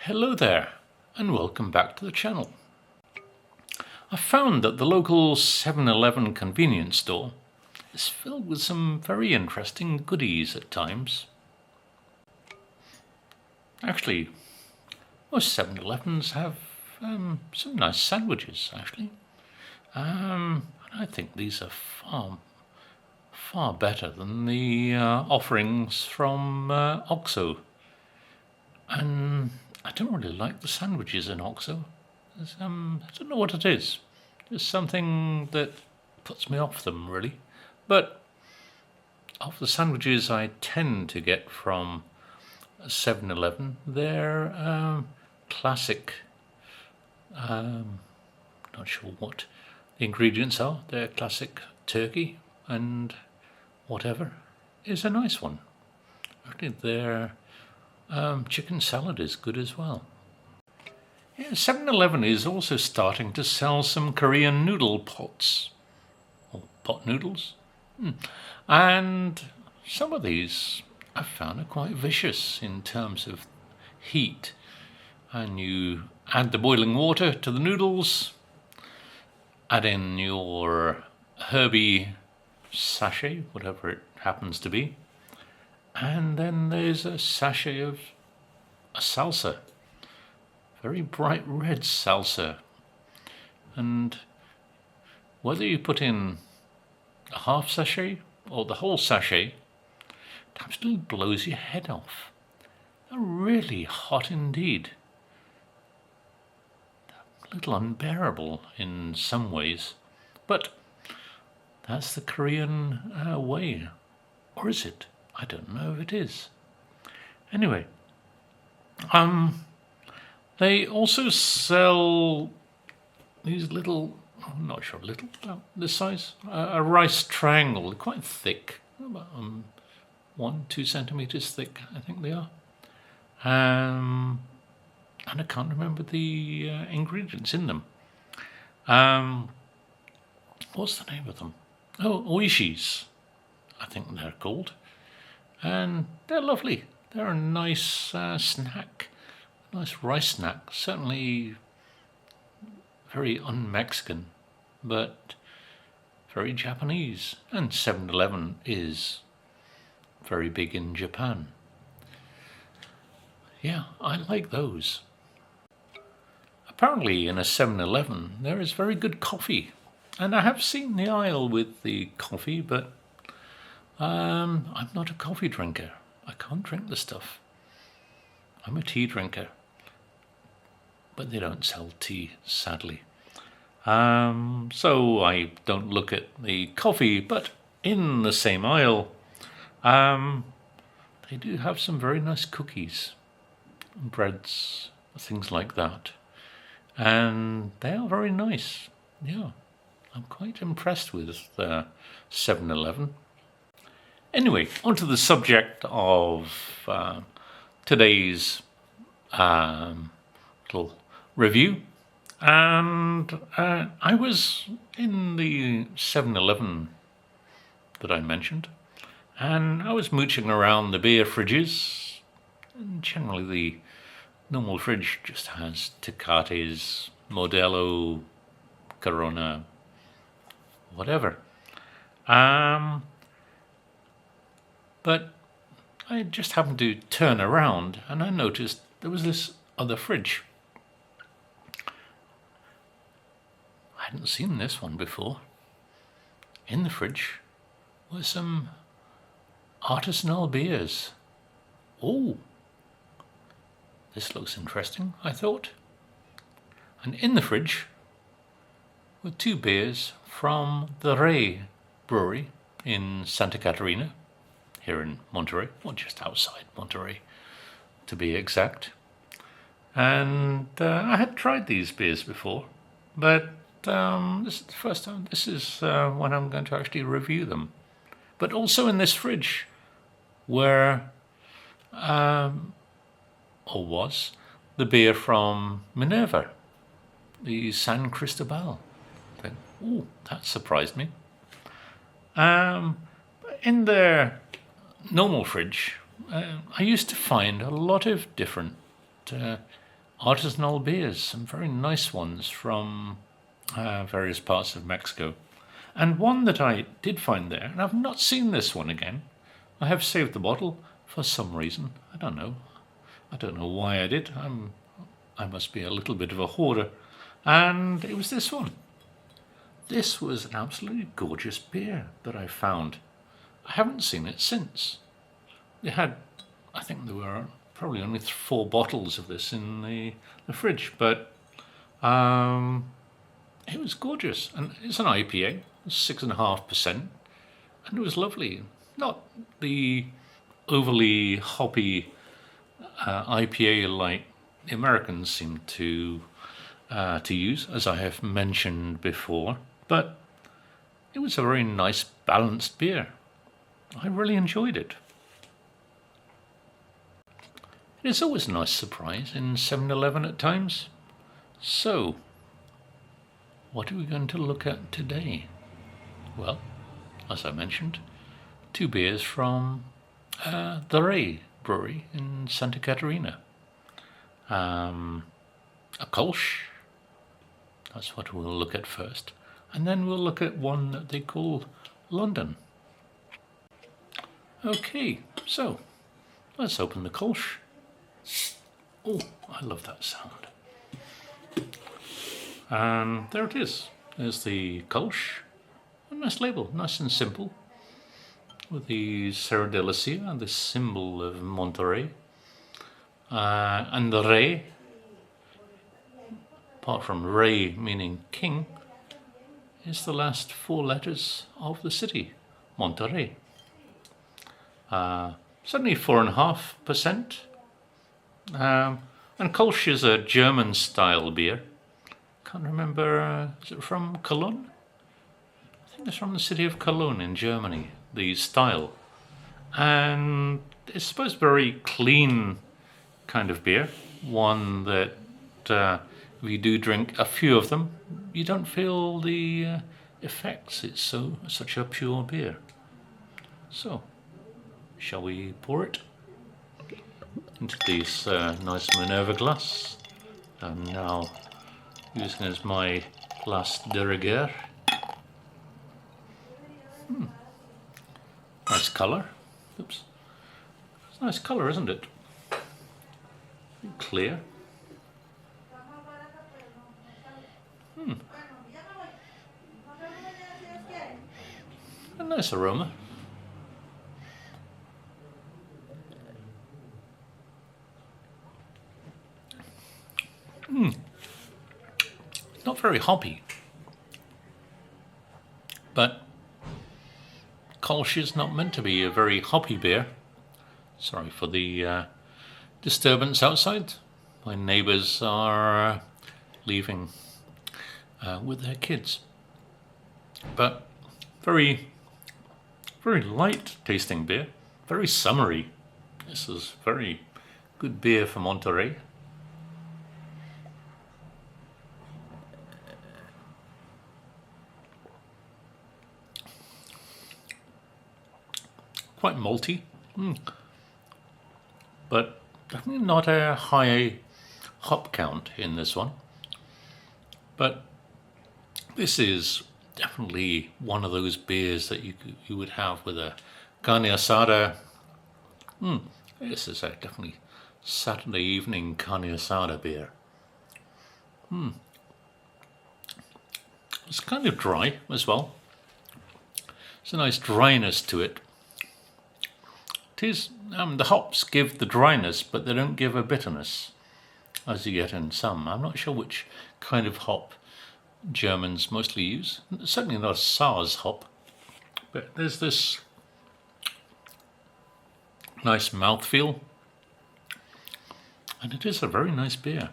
Hello there, and welcome back to the channel. I found that the local 7-Eleven convenience store is filled with some very interesting goodies at times. Actually, most 7-Elevens have some nice sandwiches, actually. I think these are far better than the offerings from OXO. And I don't really like the sandwiches in OXO. I don't know what it is. There's something that puts me off them, really. But of the sandwiches I tend to get from 7-Eleven, they're classic. Not sure what the ingredients are. They're classic turkey and whatever is a nice one. Actually, their chicken salad is good as well. Yeah, 7-Eleven is also starting to sell some Korean noodle pots, or pot noodles. And some of these I've found are quite vicious in terms of heat. And you add the boiling water to the noodles, add in your herby sachet, whatever it happens to be, and then there's a sachet of a salsa, very bright red salsa, and whether you put in a half sachet or the whole sachet, it absolutely blows your head off. They're really hot indeed. A little unbearable in some ways, but that's the Korean way. Or is it? I don't know if it is. Anyway, they also sell these little, I'm not sure, little, this size, a rice triangle, quite thick, about 1-2 centimeters thick, I think they are. And I can't remember the ingredients in them. What's the name of them? Oh, oishis, I think they're called. And they're lovely. They're a nice snack, a nice rice snack. Certainly very un-Mexican, but very Japanese. And 7-Eleven is very big in Japan. Yeah, I like those. Apparently in a 7-Eleven there is very good coffee. And I have seen the aisle with the coffee, but I'm not a coffee drinker. I can't drink the stuff. I'm a tea drinker. But they don't sell tea, sadly. So I don't look at the coffee, but in the same aisle, they do have some very nice cookies, breads, things like that. And they are very nice. Yeah, I'm quite impressed with 7-Eleven. Anyway, onto the subject of today's little review. And I was in the 7-Eleven that I mentioned, and I was mooching around the beer fridges. And generally the normal fridge just has Tecates, Modelo, Corona, whatever. But I just happened to turn around and I noticed there was this other fridge. I hadn't seen this one before. In the fridge were some artisanal beers. Oh, this looks interesting, I thought. And in the fridge were 2 beers from the Rrey brewery in Santa Catarina, here in MonteRrey, or just outside MonteRrey, to be exact. And I had tried these beers before, but this is the first time. This is when I'm going to actually review them. But also in this fridge were, or was, the beer from Minerva, the San Cristobal thing. Ooh, that surprised me. In their normal fridge, I used to find a lot of different artisanal beers, some very nice ones from various parts of Mexico. And one that I did find there, and I've not seen this one again. I have saved the bottle for some reason. I don't know. I don't know why I did. I must be a little bit of a hoarder. And it was this one. This was an absolutely gorgeous beer that I found. I haven't seen it since. They had, I think there were probably only 4 bottles of this in the fridge, but it was gorgeous. And it's an IPA, 6.5%, and it was lovely. Not the overly hoppy IPA like the Americans seem to use, as I have mentioned before, but it was a very nice balanced beer. I really enjoyed it. It's always a nice surprise in 7-Eleven at times. So, what are we going to look at today? Well, as I mentioned, 2 beers from the Rrey brewery in Santa Catarina. A Kolsch, that's what we'll look at first. And then we'll look at one that they call London. Okay, so let's open the Kolsch. Oh, I love that sound. And there it is. There's the Kolsch. A nice label, nice and simple, with the Serra de la Silla, the symbol of MonteRrey. And the Rrey, apart from Rrey meaning king, is the last 4 letters of the city, MonteRrey. Certainly 4.5%. And Kolsch is a German style beer. Can't remember, is it from Cologne? I think it's from the city of Cologne in Germany, the style. And it's supposed to be a very clean kind of beer. One that if you do drink a few of them, you don't feel the effects. It's such a pure beer. So, shall we pour it into this nice Minerva glass? I'm now using as my glass de rigueur. Nice colour. Oops. It's a nice colour, isn't it? Clear. A nice aroma. Not very hoppy, but Kolsch is not meant to be a very hoppy beer. Sorry for the disturbance outside. My neighbours are leaving with their kids. But very, very light tasting beer, very summery. This is very good beer from MonteRrey. Quite malty, but definitely not a high hop count in this one. But this is definitely one of those beers that you would have with a carne asada. This is a definitely Saturday evening carne asada beer. It's kind of dry as well. There's a nice dryness to it. It is, the hops give the dryness, but they don't give a bitterness, as you get in some. I'm not sure which kind of hop Germans mostly use. Certainly not a Saaz hop, but there's this nice mouthfeel, and it is a very nice beer.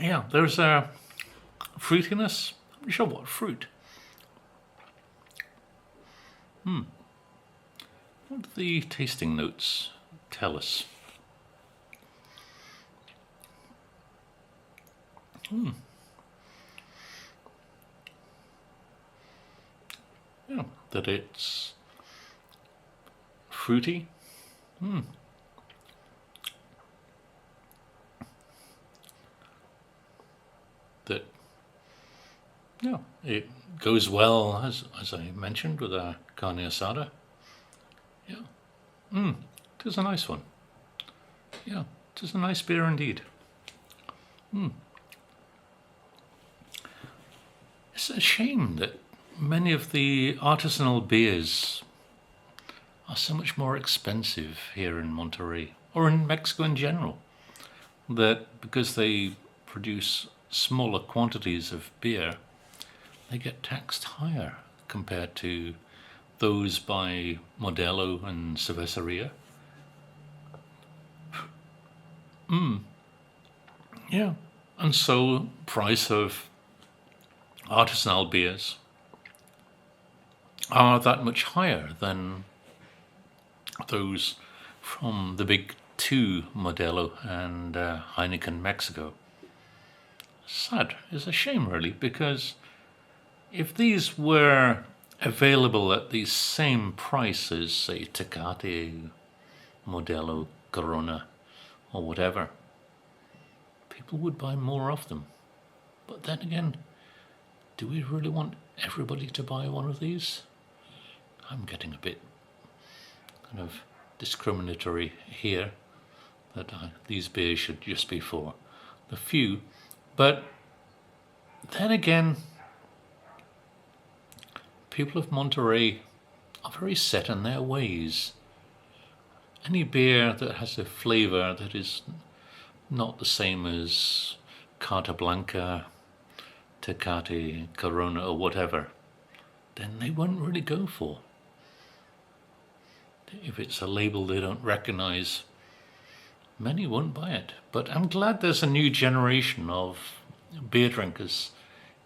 Yeah, there's a fruitiness. I'm not sure what fruit. What do the tasting notes tell us? that it's fruity. That, yeah, it goes well, as I mentioned, with a carne asada. Yeah. It is a nice one. Yeah, it is a nice beer indeed. It's a shame that many of the artisanal beers are so much more expensive here in MonteRrey, or in Mexico in general, that because they produce smaller quantities of beer, they get taxed higher compared to those by Modelo and Cerveceria. Yeah, and so price of artisanal beers are that much higher than those from the big two, Modelo and Heineken Mexico. Sad. It's a shame, really, because if these were available at the same price as, say, Tecate, Modelo, Corona, or whatever, people would buy more of them. But then again, do we really want everybody to buy one of these? I'm getting a bit kind of discriminatory here, that these beers should just be for the few. But then again, people of MonteRrey are very set in their ways. Any beer that has a flavour that is not the same as Carta Blanca, Tecate, Corona, or whatever, then they won't really go for. If it's a label they don't recognise, many won't buy it. But I'm glad there's a new generation of beer drinkers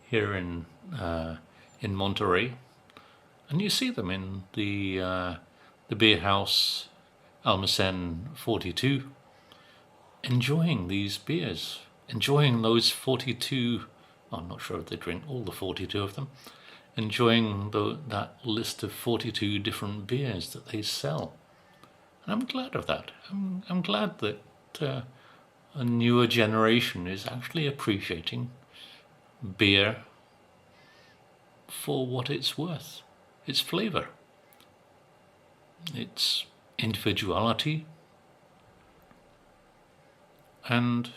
here in MonteRrey, and you see them in the beer house Almacen 42, enjoying these beers, enjoying those 42. I'm not sure if they drink all the 42 of them, enjoying that list of 42 different beers that they sell. And I'm glad of that. I'm glad that a newer generation is actually appreciating beer for what it's worth. Its flavour, its individuality, and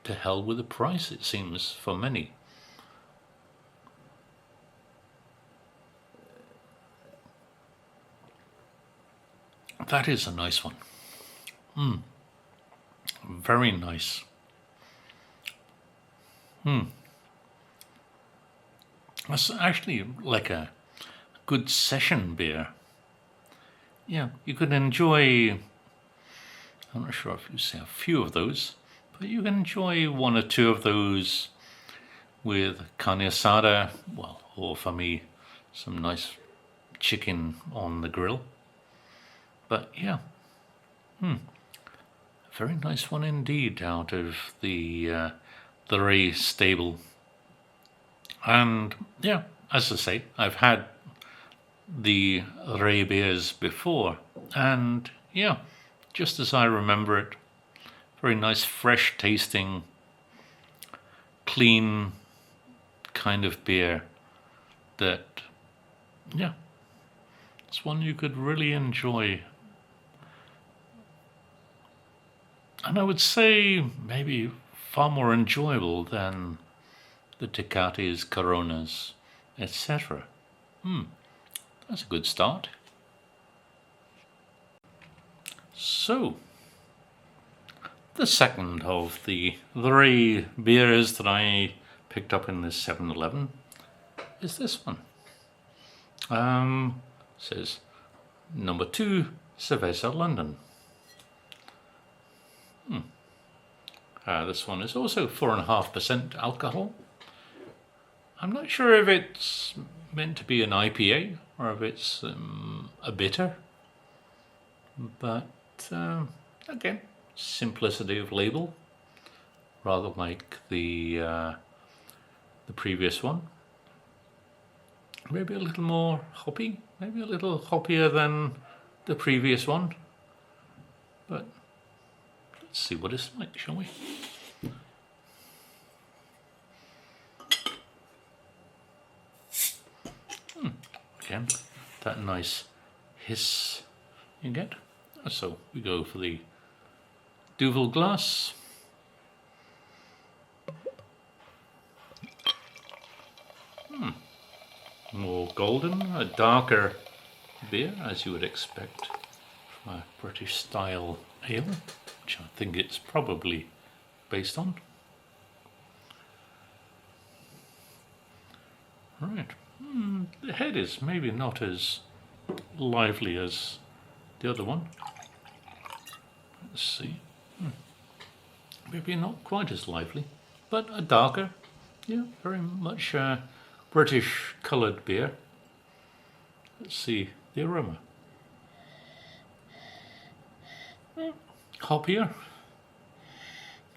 to hell with the price, it seems, for many. That is a nice one. Very nice. That's actually like a good session beer. Yeah, you could enjoy, I'm not sure if you say a few of those, but you can enjoy one or two of those with carne asada, well, or for me, some nice chicken on the grill. But yeah, very nice one indeed out of the Rrey stable. And yeah, as I say, I've had the Rrey beers before, and yeah, just as I remember it, very nice, fresh tasting, clean kind of beer that, yeah, it's one you could really enjoy. And I would say maybe far more enjoyable than the Tecates, Coronas, etc. That's a good start. So, the second of the Rrey beers that I picked up in this 7-Eleven is this one. Says number 2, Cerveza London. This one is also 4.5% alcohol. I'm not sure if it's meant to be an IPA or if it's a bitter, but again, simplicity of label, rather like the previous one. Maybe a little more hoppy, maybe a little hoppier than the previous one. But let's see what it's like, shall we? Again, that nice hiss you get. So we go for the Duvel glass. More golden, a darker beer, as you would expect from a British style ale, which I think it's probably based on. Right. The head is maybe not as lively as the other one. Let's see. Maybe not quite as lively, but a darker, yeah, very much British coloured beer. Let's see the aroma. Hoppier.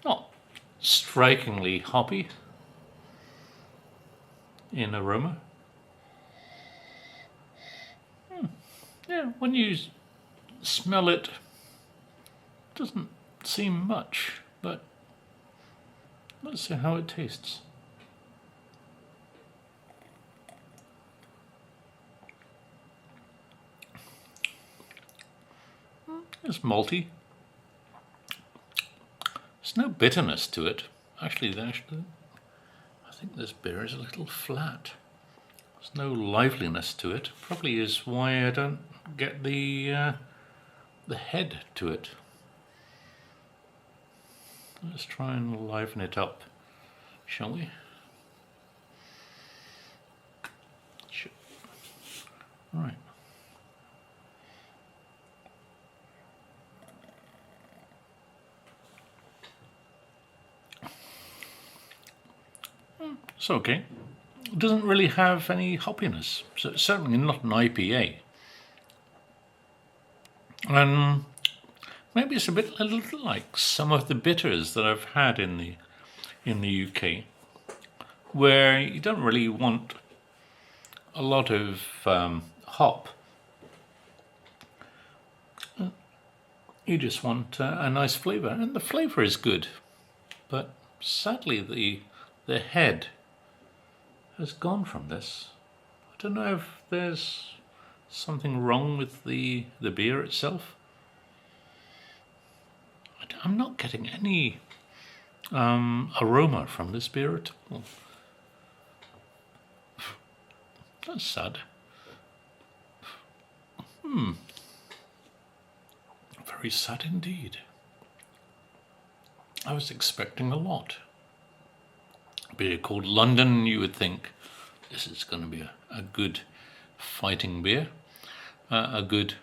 Not strikingly hoppy in aroma. Yeah, when you smell it, doesn't seem much, but let's see how it tastes. It's malty. There's no bitterness to it. Actually, I think this beer is a little flat. There's no liveliness to it. Probably is why I don't get the head to it. Let's try and liven it up, shall we? Sure. Right. It's okay. It doesn't really have any hoppiness, so it's certainly not an IPA. And maybe it's a little like some of the bitters that I've had in the UK, where you don't really want a lot of hop. You just want a nice flavour, and the flavour is good, but sadly the head has gone from this. I don't know if there's something wrong with the beer itself. I'm not getting any aroma from this beer at all. That's sad. Very sad indeed. I was expecting a lot. A beer called London, you would think this is going to be a good fighting beer, a good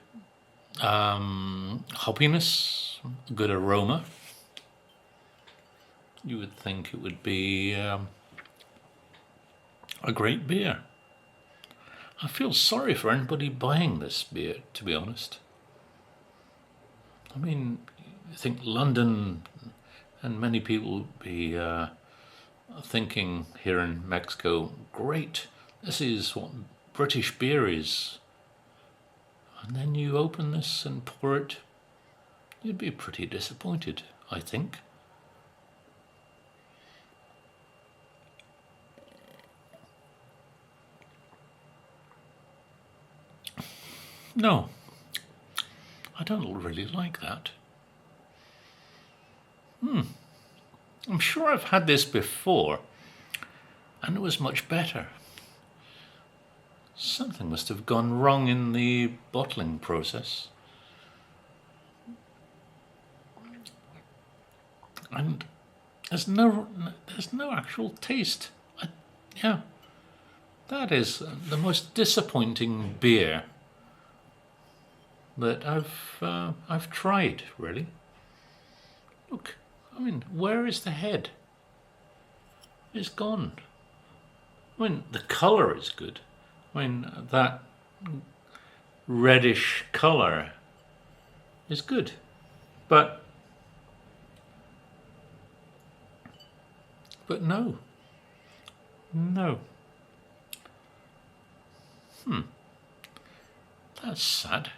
hoppiness, a good aroma. You would think it would be a great beer. I feel sorry for anybody buying this beer, to be honest. I mean, I think London, and many people would be thinking here in Mexico, great, this is what British beer is. And then you open this and pour it, you'd be pretty disappointed, I think. No, I don't really like that. I'm sure I've had this before, and it was much better. Something must have gone wrong in the bottling process. And there's no actual taste. Yeah, that is the most disappointing beer that I've tried, really. Look, I mean, where is the head? It's gone. I mean, the colour is good. I mean, that reddish colour is good. But no. That's sad.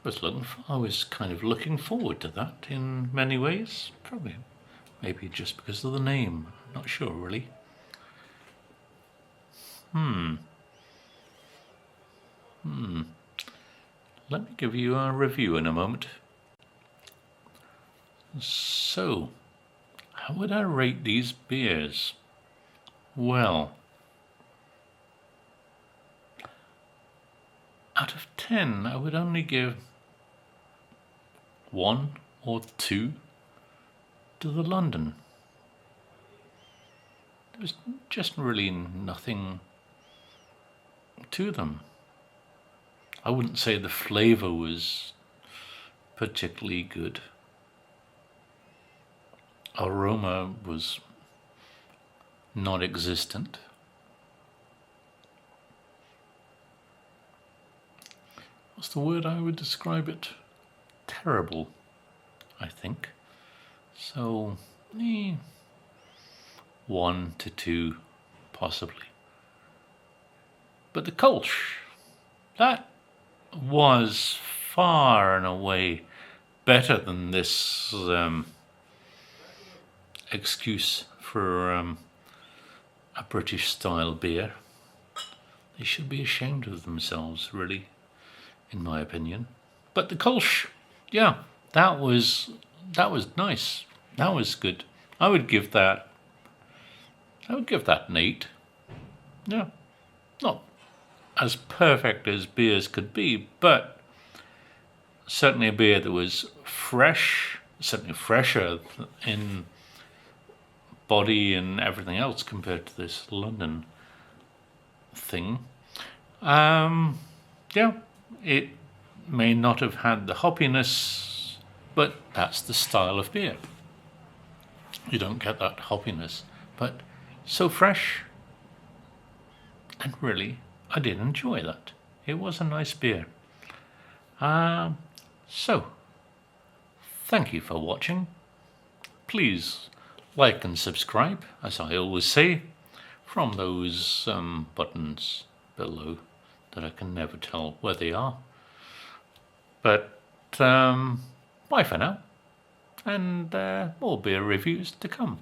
I was kind of looking forward to that in many ways. Probably, maybe just because of the name. Not sure really. Let me give you a review in a moment. So, how would I rate these beers? Well, out of 10, I would only give 1 or 2 to the London. There was just really nothing to them. I wouldn't say the flavour was particularly good. Aroma was non-existent. What's the word I would describe it? Terrible, I think. So, 1 to 2, possibly. But the Kolsch, that was far and away better than this excuse for a British-style beer. They should be ashamed of themselves, really, in my opinion. But the Kolsch, yeah, that was nice. That was good. I would give that an 8. Yeah, not as perfect as beers could be, but certainly a beer that was fresh, certainly fresher in body and everything else compared to this London thing. Yeah, it may not have had the hoppiness, but that's the style of beer. You don't get that hoppiness, but so fresh, and really, I did enjoy that. It was a nice beer. So, thank you for watching. Please like and subscribe, as I always say, from those buttons below that I can never tell where they are. But bye for now, and more beer reviews to come.